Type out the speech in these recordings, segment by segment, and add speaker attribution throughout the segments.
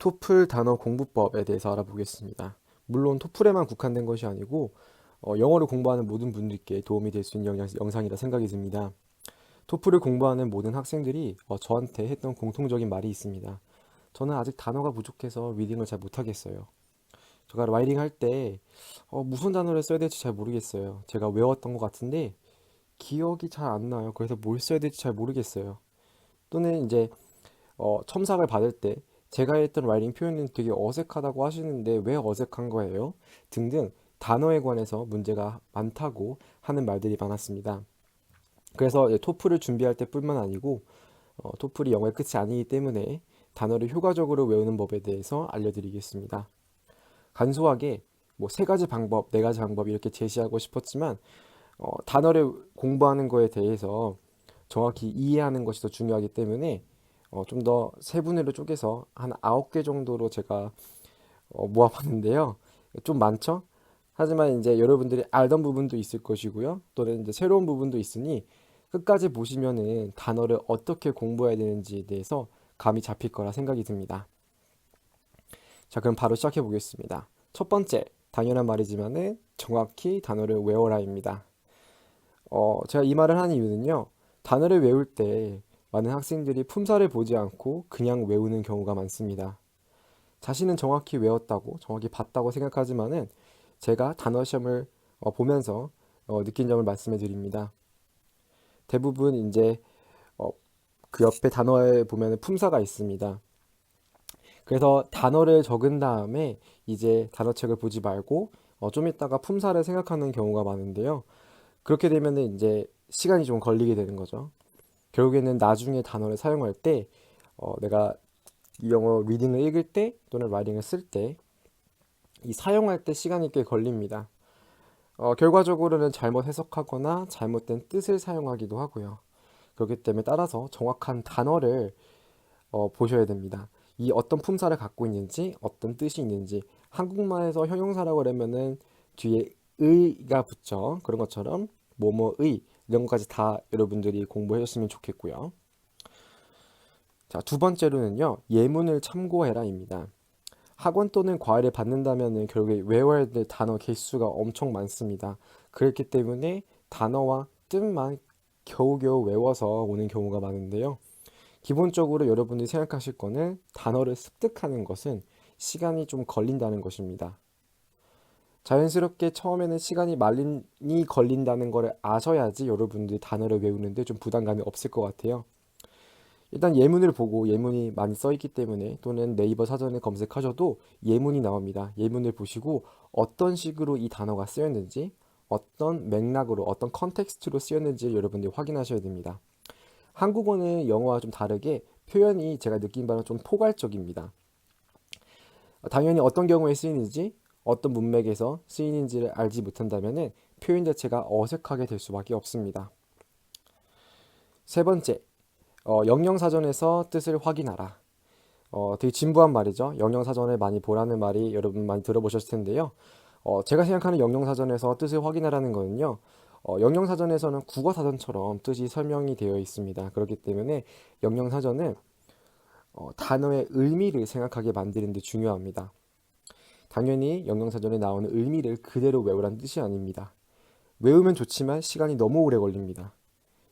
Speaker 1: 토플 단어 공부법에 대해서 알아보겠습니다. 물론 토플에만 국한된 것이 아니고 영어를 공부하는 모든 분들께 도움이 될 수 있는 영상이라 생각이 듭니다. 토플을 공부하는 모든 학생들이 저한테 했던 공통적인 말이 있습니다. 저는 아직 단어가 부족해서 리딩을 잘 못하겠어요. 제가 라이팅 할 때 무슨 단어를 써야 될지 잘 모르겠어요. 제가 외웠던 것 같은데 기억이 잘 안 나요. 그래서 뭘 써야 될지 잘 모르겠어요. 또는 이제 첨삭을 받을 때 제가 했던 라이팅 표현은 되게 어색하다고 하시는데 왜 어색한 거예요? 등등 단어에 관해서 문제가 많다고 하는 말들이 많았습니다. 그래서 토플을 준비할 때뿐만 아니고 토플이 영어의 끝이 아니기 때문에 단어를 효과적으로 외우는 법에 대해서 알려드리겠습니다. 간소하게 뭐 세 가지 방법, 네 가지 방법 이렇게 제시하고 싶었지만 단어를 공부하는 거에 대해서 정확히 이해하는 것이 더 중요하기 때문에 좀 더 세분으로 쪼개서 한 9개 정도로 제가 모아봤는데요. 좀 많죠? 하지만 이제 여러분들이 알던 부분도 있을 것이고요. 또는 이제 새로운 부분도 있으니 끝까지 보시면은 단어를 어떻게 공부해야 되는지에 대해서 감이 잡힐 거라 생각이 듭니다. 자, 그럼 바로 시작해 보겠습니다. 첫 번째, 당연한 말이지만은 정확히 단어를 외워라입니다. 제가 이 말을 하는 이유는요. 단어를 외울 때 많은 학생들이 품사를 보지 않고 그냥 외우는 경우가 많습니다. 자신은 정확히 외웠다고, 정확히 봤다고 생각하지만은 제가 단어 시험을 보면서 느낀 점을 말씀해 드립니다. 대부분 이제 어, 그 옆에 단어에 보면 품사가 있습니다. 그래서 단어를 적은 다음에 이제 단어책을 보지 말고 좀 이따가 품사를 생각하는 경우가 많은데요. 그렇게 되면은 이제 시간이 좀 걸리게 되는 거죠. 결국에는 나중에 단어를 사용할 때 내가 이 영어 리딩을 읽을 때 또는 라이팅을 쓸 때 이 사용할 때 시간이 꽤 걸립니다. 결과적으로는 잘못 해석하거나 잘못된 뜻을 사용하기도 하고요. 그렇기 때문에 따라서 정확한 단어를 보셔야 됩니다. 이 어떤 품사를 갖고 있는지, 어떤 뜻이 있는지, 한국말에서 형용사라고 그러면은 뒤에 의가 붙죠. 그런 것처럼 뭐뭐의 이런 것까지 다 여러분들이 공부해 줬으면 좋겠고요. 자, 두 번째로는요. 예문을 참고해라입니다. 학원 또는 과외를 받는다면은 결국에 외워야 될 단어 개수가 엄청 많습니다. 그렇기 때문에 단어와 뜻만 겨우겨우 외워서 오는 경우가 많은데요. 기본적으로 여러분들이 생각하실 거는 단어를 습득하는 것은 시간이 좀 걸린다는 것입니다. 자연스럽게 처음에는 시간이 많이 걸린다는 것을 아셔야지 여러분들이 단어를 외우는데 좀 부담감이 없을 것 같아요. 일단 예문을 보고 예문이 많이 써 있기 때문에 또는 네이버 사전에 검색하셔도 예문이 나옵니다. 예문을 보시고 어떤 식으로 이 단어가 쓰였는지 어떤 맥락으로 어떤 컨텍스트로 쓰였는지 여러분들이 확인하셔야 됩니다. 한국어는 영어와 좀 다르게 표현이 제가 느낀 바는 좀 포괄적입니다. 당연히 어떤 경우에 쓰이는지 어떤 문맥에서 쓰이는지를 알지 못한다면 표현 자체가 어색하게 될 수밖에 없습니다. 세 번째, 영영사전에서 뜻을 확인하라. 되게 진부한 말이죠. 영영사전을 많이 보라는 말이 여러분 많이 들어보셨을 텐데요. 제가 생각하는 영영사전에서 뜻을 확인하라는 거는요. 영영사전에서는 국어사전처럼 뜻이 설명이 되어 있습니다. 그렇기 때문에 영영사전은 단어의 의미를 생각하게 만드는 데 중요합니다. 당연히 영영사전에 나오는 의미를 그대로 외우라는 뜻이 아닙니다. 외우면 좋지만 시간이 너무 오래 걸립니다.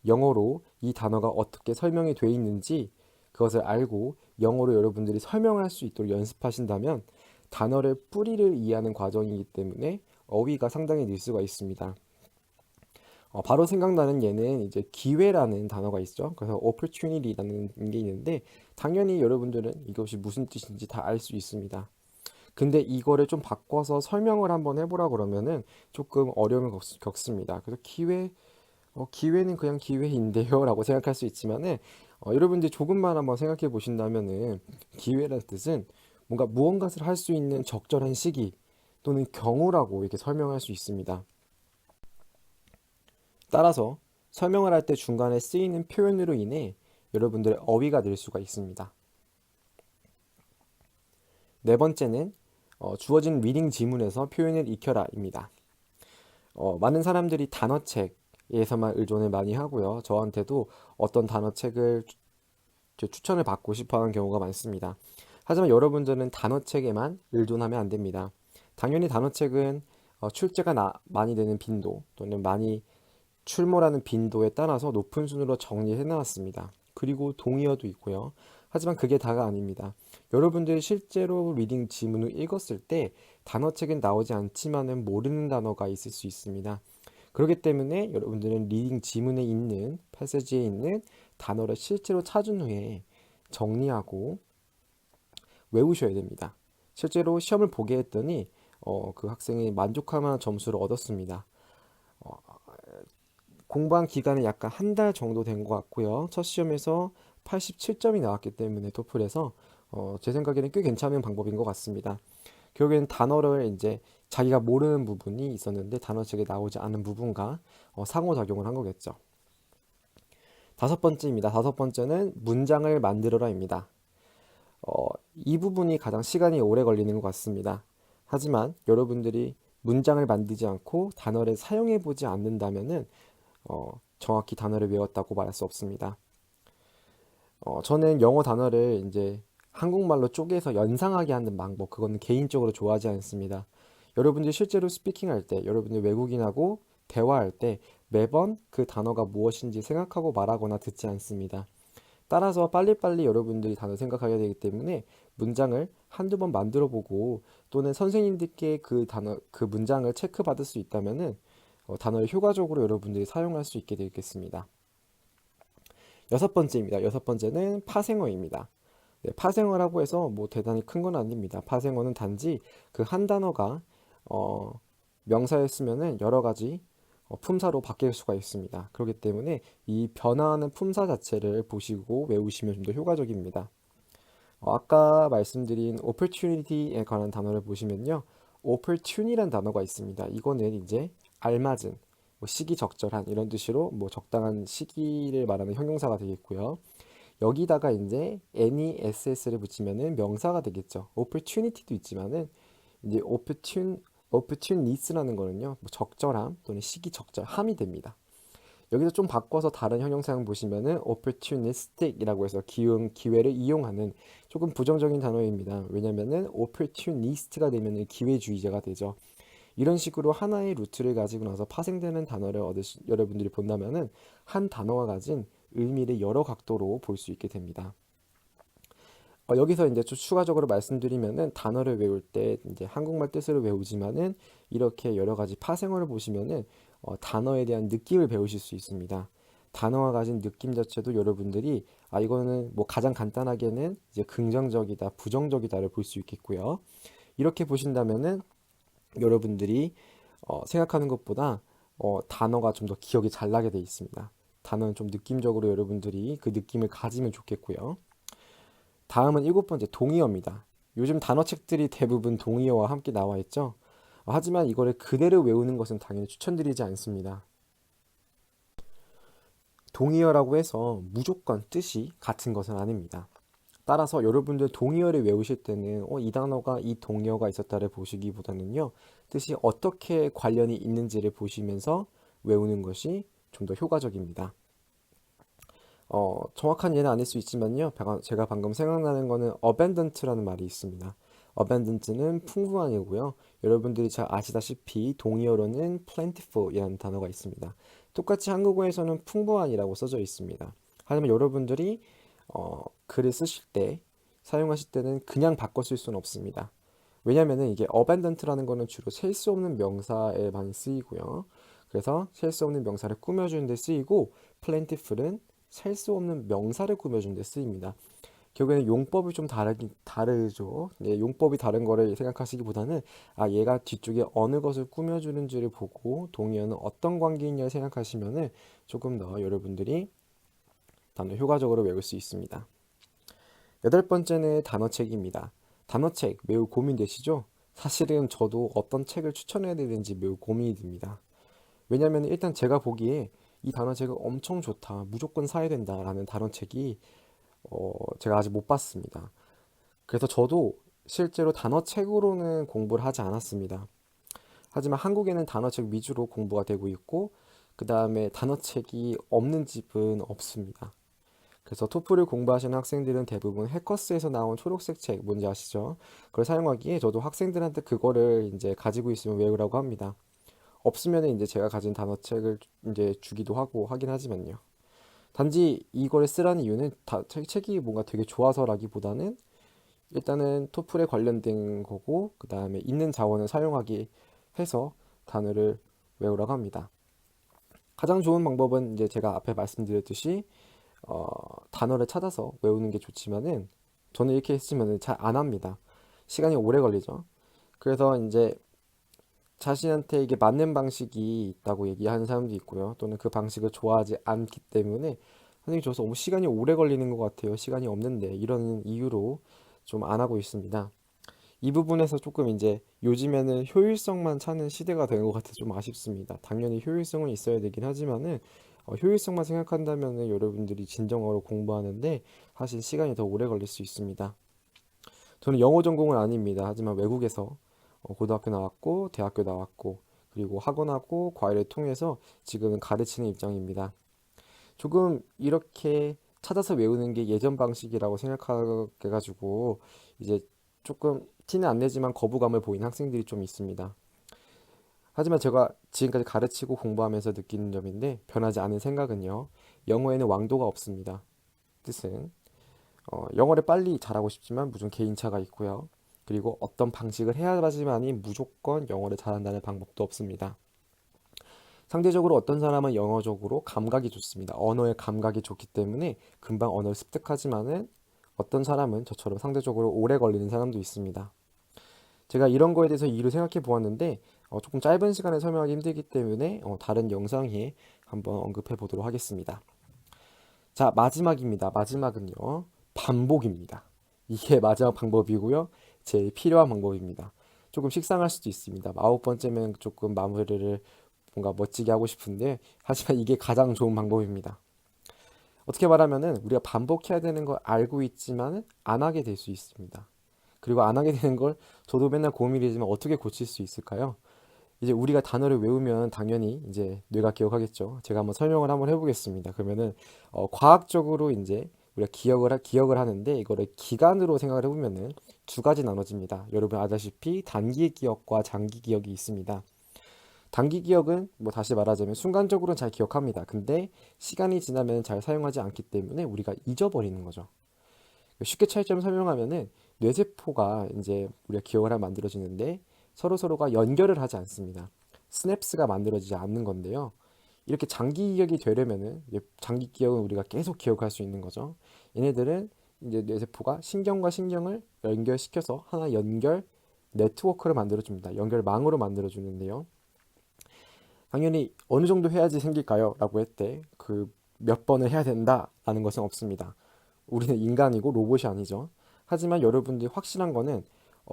Speaker 1: 영어로 이 단어가 어떻게 설명이 되어 있는지 그것을 알고 영어로 여러분들이 설명할 수 있도록 연습하신다면 단어를 뿌리를 이해하는 과정이기 때문에 어휘가 상당히 늘 수가 있습니다. 바로 생각나는 예는 이제 기회라는 단어가 있죠. 그래서 opportunity라는 게 있는데 당연히 여러분들은 이것이 무슨 뜻인지 다 알 수 있습니다. 근데 이거를 좀 바꿔서 설명을 한번 해보라 그러면은 조금 어려움을 겪습니다. 그래서 기회는 그냥 기회인데요 라고 생각할 수 있지만은 여러분들이 조금만 한번 생각해 보신다면은 기회라는 뜻은 뭔가 무언가를 할 수 있는 적절한 시기 또는 경우라고 이렇게 설명할 수 있습니다. 따라서 설명을 할 때 중간에 쓰이는 표현으로 인해 여러분들의 어휘가 늘 수가 있습니다. 네 번째는 주어진 리딩 지문에서 표현을 익혀라입니다. 많은 사람들이 단어책에서만 의존을 많이 하고요. 저한테도 어떤 단어책을 추천을 받고 싶어 하는 경우가 많습니다. 하지만 여러분들은 단어책에만 의존하면 안 됩니다. 당연히 단어책은 출제가 많이 되는 빈도 또는 많이 출몰하는 빈도에 따라서 높은 순으로 정리해 놨습니다. 그리고 동의어도 있고요. 하지만 그게 다가 아닙니다. 여러분들이 실제로 리딩 지문을 읽었을 때 단어책은 나오지 않지만은 모르는 단어가 있을 수 있습니다. 그렇기 때문에 여러분들은 리딩 지문에 있는 패세지에 있는 단어를 실제로 찾은 후에 정리하고 외우셔야 됩니다. 실제로 시험을 보게 했더니 그 학생이 만족할 만한 점수를 얻었습니다. 어, 공부한 기간은 약간 한 달 정도 된 것 같고요. 첫 시험에서 87점이 나왔기 때문에 토플에서 제 생각에는 꽤 괜찮은 방법인 것 같습니다. 결국에는 단어를 이제 자기가 모르는 부분이 있었는데 단어책에 나오지 않은 부분과 상호작용을 한 거겠죠. 다섯 번째입니다. 다섯 번째는 문장을 만들어라입니다. 이 부분이 가장 시간이 오래 걸리는 것 같습니다. 하지만 여러분들이 문장을 만들지 않고 단어를 사용해 보지 않는다면은 정확히 단어를 외웠다고 말할 수 없습니다. 저는 영어 단어를 이제 한국말로 쪼개서 연상하게 하는 방법, 그거는 개인적으로 좋아하지 않습니다. 여러분들이 실제로 스피킹할 때, 여러분들 외국인하고 대화할 때 매번 그 단어가 무엇인지 생각하고 말하거나 듣지 않습니다. 따라서 빨리빨리 여러분들이 단어 생각하게 되기 때문에 문장을 한두 번 만들어 보고 또는 선생님들께 그 단어, 그 문장을 체크받을 수 있다면은 단어를 효과적으로 여러분들이 사용할 수 있게 되겠습니다. 여섯 번째입니다. 여섯 번째는 파생어입니다. 네, 파생어라고 해서 뭐 대단히 큰 건 아닙니다. 파생어는 단지 그 한 단어가 명사였으면은 여러 가지 품사로 바뀔 수가 있습니다. 그렇기 때문에 이 변화하는 품사 자체를 보시고 외우시면 좀 더 효과적입니다. 아까 말씀드린 opportunity에 관한 단어를 보시면요. opportunity라는 단어가 있습니다. 이거는 이제 알맞은, 뭐 시기적절한 이런 뜻으로 뭐 적당한 시기를 말하는 형용사가 되겠고요. 여기다가 이제 NESS를 붙이면은 명사가 되겠죠. opportunity도 있지만은 이제 opportunis라는 거는요. 뭐 적절함 또는 시기적절함이 됩니다. 여기서 좀 바꿔서 다른 형용사형 보시면은 opportunistic이라고 해서 기회를 이용하는 조금 부정적인 단어입니다. 왜냐면은 opportunist가 되면은 기회주의자가 되죠. 이런 식으로 하나의 루트를 가지고 나서 파생되는 단어를 여러분들이 본다면은 한 단어가 가진 의미를 여러 각도로 볼 수 있게 됩니다. 여기서 이제 좀 추가적으로 말씀드리면은 단어를 외울 때 이제 한국말 뜻으로 외우지만은 이렇게 여러 가지 파생어를 보시면은 단어에 대한 느낌을 배우실 수 있습니다. 단어가 가진 느낌 자체도 여러분들이 이거는 뭐 가장 간단하게는 이제 긍정적이다, 부정적이다를 볼 수 있겠고요. 이렇게 보신다면은 여러분들이 생각하는 것보다 단어가 좀 더 기억이 잘 나게 돼 있습니다. 단어는 좀 느낌적으로 여러분들이 그 느낌을 가지면 좋겠고요. 다음은 일곱 번째 동의어입니다. 요즘 단어책들이 대부분 동의어와 함께 나와 있죠. 하지만 이거를 그대로 외우는 것은 당연히 추천드리지 않습니다. 동의어라고 해서 무조건 뜻이 같은 것은 아닙니다. 따라서 여러분들 동의어를 외우실 때는 이 단어가 이 동의어가 있었다를 보시기보다는요. 뜻이 어떻게 관련이 있는지를 보시면서 외우는 것이 좀 더 효과적입니다. 정확한 예는 아닐 수 있지만요. 제가 방금 생각나는 거는 abundant라는 말이 있습니다. abundant는 풍부한이고요. 여러분들이 잘 아시다시피 동의어로는 plentiful이라는 단어가 있습니다. 똑같이 한국어에서는 풍부한이라고 써져 있습니다. 하지만 여러분들이 글을 쓰실 때 사용하실 때는 그냥 바꿔 쓸 수는 없습니다. 왜냐면은 이게 abundant라는 거는 주로 셀 수 없는 명사에 많이 쓰이고요. 그래서 셀 수 없는 명사를 꾸며주는 데 쓰이고 plentiful은 셀 수 없는 명사를 꾸며주는 데 쓰입니다. 결국에는 용법이 좀 다르죠. 예, 용법이 다른 거를 생각하시기보다는 얘가 뒤쪽에 어느 것을 꾸며주는지를 보고 동의어는 어떤 관계이냐를 생각하시면은 조금 더 여러분들이 단어 효과적으로 외울 수 있습니다. 여덟 번째는 단어책입니다. 단어책 매우 고민되시죠? 사실은 저도 어떤 책을 추천해야 되는지 매우 고민이 됩니다. 왜냐하면 일단 제가 보기에 이 단어책은 엄청 좋다, 무조건 사야 된다라는 단어책이 제가 아직 못 봤습니다. 그래서 저도 실제로 단어책으로는 공부를 하지 않았습니다. 하지만 한국에는 단어책 위주로 공부가 되고 있고 그 다음에 단어책이 없는 집은 없습니다. 그래서 토플을 공부하시는 학생들은 대부분 해커스에서 나온 초록색 책, 뭔지 아시죠? 그걸 사용하기에 저도 학생들한테 그거를 이제 가지고 있으면 외우라고 합니다. 없으면 이제 제가 가진 단어책을 이제 주기도 하고 하긴 하지만요. 단지 이걸 쓰라는 이유는 책이 뭔가 되게 좋아서라기보다는 일단은 토플에 관련된 거고 그 다음에 있는 자원을 사용하기 해서 단어를 외우라고 합니다. 가장 좋은 방법은 이제 제가 앞에 말씀드렸듯이 단어를 찾아서 외우는 게 좋지만은 저는 이렇게 했으면 잘 안 합니다. 시간이 오래 걸리죠. 그래서 이제 자신한테 이게 맞는 방식이 있다고 얘기하는 사람도 있고요. 또는 그 방식을 좋아하지 않기 때문에 선생님 저 너무 시간이 오래 걸리는 것 같아요. 시간이 없는데 이런 이유로 좀 안 하고 있습니다. 이 부분에서 조금 이제 요즘에는 효율성만 찾는 시대가 된 것 같아서 좀 아쉽습니다. 당연히 효율성은 있어야 되긴 하지만은 효율성만 생각한다면은 여러분들이 진정어로 공부하는데 사실 시간이 더 오래 걸릴 수 있습니다. 저는 영어 전공은 아닙니다. 하지만 외국에서 고등학교 나왔고 대학교 나왔고 그리고 학원하고 과외를 통해서 지금은 가르치는 입장입니다. 조금 이렇게 찾아서 외우는 게 예전 방식이라고 생각해가지고 이제 조금 티는 안 내지만 거부감을 보이는 학생들이 좀 있습니다. 하지만 제가 지금까지 가르치고 공부하면서 느끼는 점인데 변하지 않은 생각은요. 영어에는 왕도가 없습니다. 뜻은 영어를 빨리 잘하고 싶지만 무슨 개인차가 있고요. 그리고 어떤 방식을 해야지만이 무조건 영어를 잘한다는 방법도 없습니다. 상대적으로 어떤 사람은 영어적으로 감각이 좋습니다. 언어의 감각이 좋기 때문에 금방 언어를 습득하지만은 어떤 사람은 저처럼 상대적으로 오래 걸리는 사람도 있습니다. 제가 이런 거에 대해서 이유를 생각해 보았는데 조금 짧은 시간에 설명하기 힘들기 때문에 다른 영상에 한번 언급해 보도록 하겠습니다. 자, 마지막입니다. 마지막은요. 반복입니다. 이게 마지막 방법이고요. 제일 필요한 방법입니다. 조금 식상할 수도 있습니다. 9번째면 조금 마무리를 뭔가 멋지게 하고 싶은데 하지만 이게 가장 좋은 방법입니다. 어떻게 말하면은 우리가 반복해야 되는 걸 알고 있지만 안 하게 될 수 있습니다. 그리고 안 하게 되는 걸 저도 맨날 고민이지만 어떻게 고칠 수 있을까요? 이제 우리가 단어를 외우면 당연히 이제 뇌가 기억하겠죠. 제가 한번 설명을 한번 해보겠습니다. 그러면은 과학적으로 이제 우리가 기억을 하는데 이거를 기간으로 생각을 해보면은 두 가지 나눠집니다. 여러분 아다시피 단기 기억과 장기 기억이 있습니다. 단기 기억은 뭐 다시 말하자면 순간적으로는 잘 기억합니다. 근데 시간이 지나면 잘 사용하지 않기 때문에 우리가 잊어버리는 거죠. 쉽게 차이점 설명하면은 뇌세포가 이제 우리가 기억을 하면 만들어지는데 서로가 연결을 하지 않습니다. 스냅스가 만들어지지 않는 건데요. 이렇게 장기 기억이 되려면은 장기 기억은 우리가 계속 기억할 수 있는 거죠. 얘네들은 이제 뇌세포가 신경과 신경을 연결시켜서 하나 연결 네트워크를 만들어줍니다. 연결망으로 만들어주는데요. 당연히 어느 정도 해야지 생길까요? 라고 했대. 그 몇 번을 해야 된다라는 것은 없습니다. 우리는 인간이고 로봇이 아니죠. 하지만 여러분들이 확실한 거는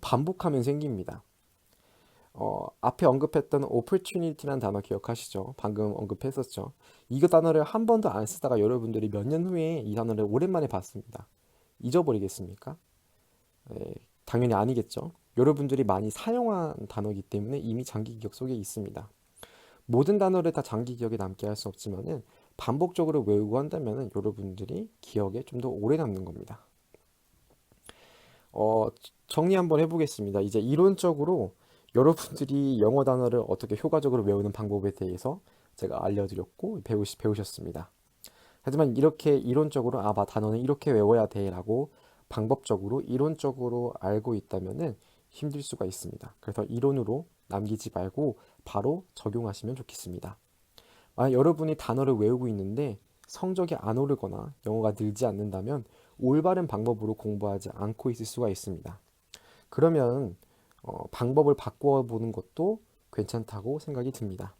Speaker 1: 반복하면 생깁니다. 앞에 언급했던 opportunity라는 단어 기억하시죠? 방금 언급했었죠. 이거 단어를 한 번도 안 쓰다가 여러분들이 몇 년 후에 이 단어를 오랜만에 봤습니다. 잊어버리겠습니까? 네, 당연히 아니겠죠. 여러분들이 많이 사용한 단어이기 때문에 이미 장기 기억 속에 있습니다. 모든 단어를 다 장기 기억에 남게 할 수 없지만은 반복적으로 외우고 한다면은 여러분들이 기억에 좀 더 오래 남는 겁니다. 어, 정리 한번 해보겠습니다. 이제 이론적으로 여러분들이 영어 단어를 어떻게 효과적으로 외우는 방법에 대해서 제가 알려드렸고 배우셨습니다. 하지만 이렇게 이론적으로 단어는 이렇게 외워야 돼라고 방법적으로 이론적으로 알고 있다면은 힘들 수가 있습니다. 그래서 이론으로 남기지 말고 바로 적용하시면 좋겠습니다. 만약 여러분이 단어를 외우고 있는데 성적이 안 오르거나 영어가 늘지 않는다면 올바른 방법으로 공부하지 않고 있을 수가 있습니다. 그러면 방법을 바꿔 보는 것도 괜찮다고 생각이 듭니다.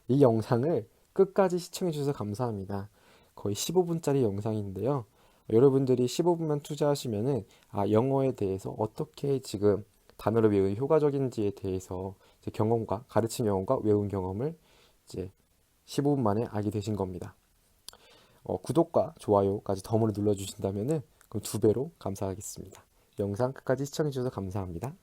Speaker 1: 이 영상을 끝까지 시청해 주셔서 감사합니다. 거의 15분짜리 영상인데요. 여러분들이 15분만 투자하시면은 영어에 대해서 어떻게 지금 단어를 외우는 효과적인지에 대해서 제 경험과 가르친 경험과 외운 경험을 이제 15분 만에 알게 되신 겁니다. 구독과 좋아요까지 덤으로 눌러주신다면은 그럼 두 배로 감사하겠습니다. 영상 끝까지 시청해 주셔서 감사합니다.